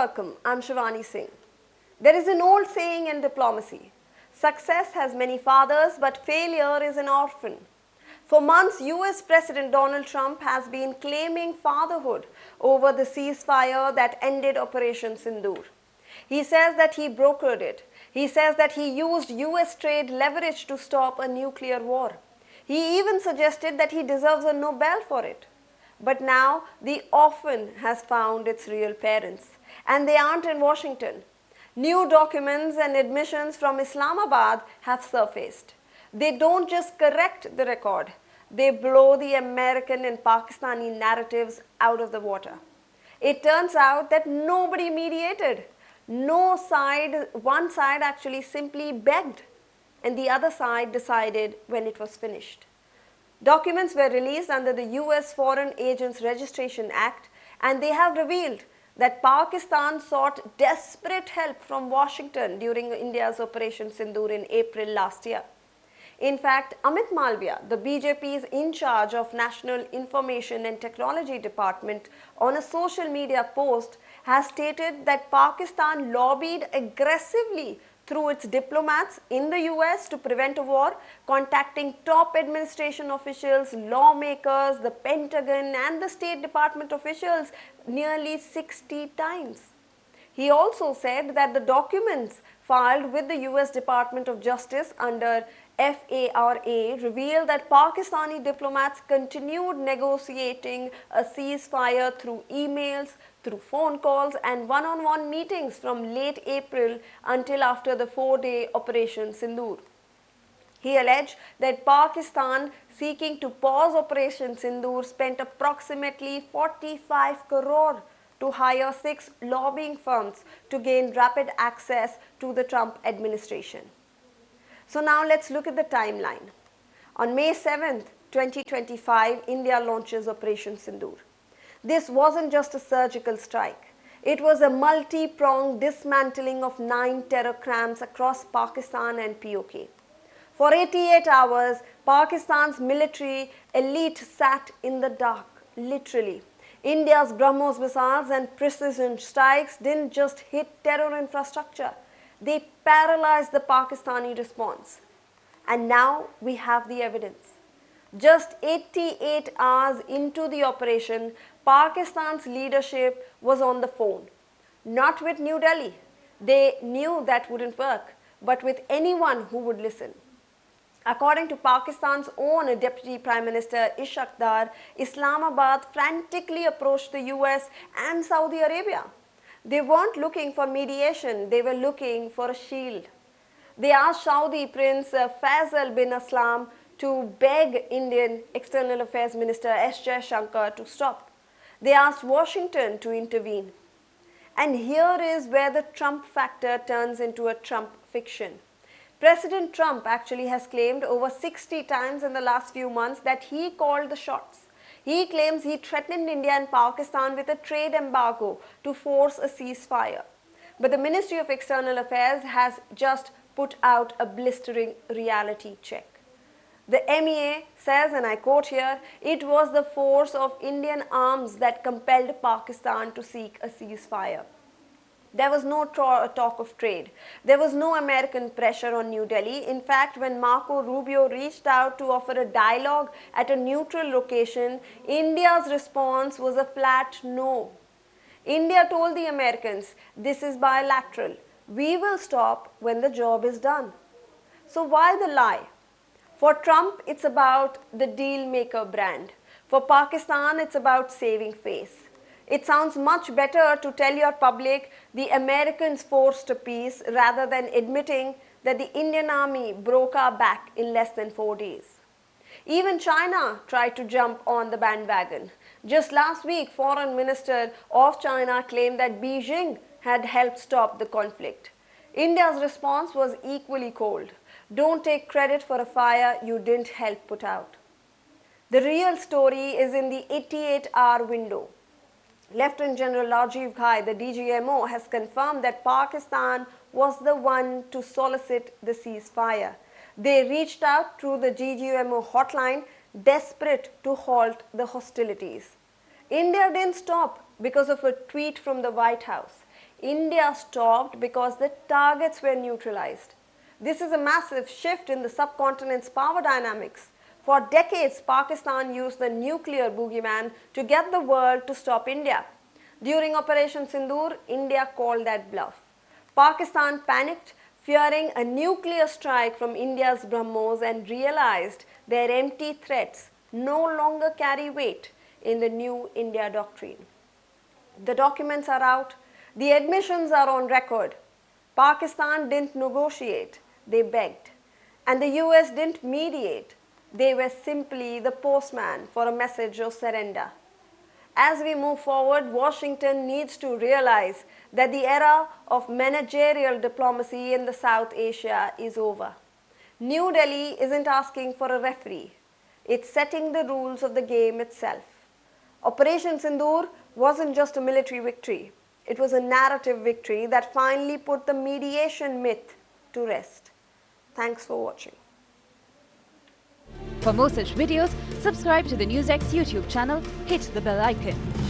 welcome. I'm Shivani Singh. There is an old saying in diplomacy: success has many fathers, but failure is an orphan. For months, US President Donald Trump has been claiming fatherhood over the ceasefire that ended Operation Sindoor. He says that he brokered it. He says that he used US trade leverage to stop a nuclear war. He even suggested that he deserves a Nobel for it. But now the orphan has found its real parents, and they aren't in Washington. New documents and admissions from Islamabad have surfaced. They don't just correct the record, they blow the American and Pakistani narratives out of the water. It turns out that nobody mediated. One side actually simply begged, and the other side decided when it was finished. Documents were released under the US Foreign Agents Registration Act, and they have revealed that Pakistan sought desperate help from Washington during India's Operation Sindoor in April last year. In fact, Amit Malviya, the BJP's in charge of National Information and Technology Department, on a social media post has stated that Pakistan lobbied aggressively through its diplomats in the US to prevent a war, contacting top administration officials, lawmakers, the Pentagon and the State Department officials nearly 60 times. He also said that the documents filed with the US Department of Justice under FARA revealed that Pakistani diplomats continued negotiating a ceasefire through emails, through phone calls and one-on-one meetings from late April until after the 4-day Operation Sindoor. He alleged that Pakistan, seeking to pause Operation Sindoor, spent approximately 45 crore to hire 6 lobbying firms to gain rapid access to the Trump administration. So now let's look at the timeline. On May 7th, 2025, India launches Operation Sindoor. This wasn't just a surgical strike. It was a multi-pronged dismantling of 9 terror camps across Pakistan and POK. For 88 hours, Pakistan's military elite sat in the dark, literally. India's BrahMos missiles and precision strikes didn't just hit terror infrastructure. They paralyzed the Pakistani response. And now we have the evidence. Just 88 hours into the operation, Pakistan's leadership was on the phone. Not with New Delhi. They knew that wouldn't work, but with anyone who would listen. According to Pakistan's own Deputy Prime Minister Ishaq Dar, Islamabad frantically approached the US and Saudi Arabia. They weren't looking for mediation, they were looking for a shield. They asked Saudi Prince Faisal bin Aslam to beg Indian External Affairs Minister S. Jaishankar to stop. They asked Washington to intervene. And here is where the Trump factor turns into a Trump fiction. President Trump actually has claimed over 60 times in the last few months that he called the shots. He claims he threatened India and Pakistan with a trade embargo to force a ceasefire. But the Ministry of External Affairs has just put out a blistering reality check. The MEA says, and I quote here, "It was the force of Indian arms that compelled Pakistan to seek a ceasefire." There was no talk of trade. There was no American pressure on New Delhi. In fact, when Marco Rubio reached out to offer a dialogue at a neutral location, India's response was a flat no. India told the Americans, "This is bilateral. We will stop when the job is done." So why the lie? For Trump, it's about the deal maker brand. For Pakistan, it's about saving face. It sounds much better to tell your public the Americans forced a peace rather than admitting that the Indian army broke our back in less than 4 days. Even China tried to jump on the bandwagon. Just last week, Foreign Minister of China claimed that Beijing had helped stop the conflict. India's response was equally cold. Don't take credit for a fire you didn't help put out. The real story is in the 88-hour window. Lieutenant General Rajiv Ghai, the DGMO, has confirmed that Pakistan was the one to solicit the ceasefire. They reached out through the DGMO hotline, desperate to halt the hostilities. India didn't stop because of a tweet from the White House. India stopped because the targets were neutralized. This is a massive shift in the subcontinent's power dynamics. For decades, Pakistan used the nuclear boogeyman to get the world to stop India. During Operation Sindoor, India called that bluff. Pakistan panicked, fearing a nuclear strike from India's BrahMos, and realized their empty threats no longer carry weight in the new India doctrine. The documents are out, the admissions are on record. Pakistan didn't negotiate, they begged. And the US didn't mediate, they were simply the postman for a message of surrender. As we move forward, Washington needs to realize that the era of managerial diplomacy in the South Asia is over. New Delhi isn't asking for a referee, it's setting the rules of the game itself. Operation Sindoor wasn't just a military victory, it was a narrative victory that finally put the mediation myth to rest. Thanks for watching. For more such videos, subscribe to the Newsx YouTube channel, hit the bell icon.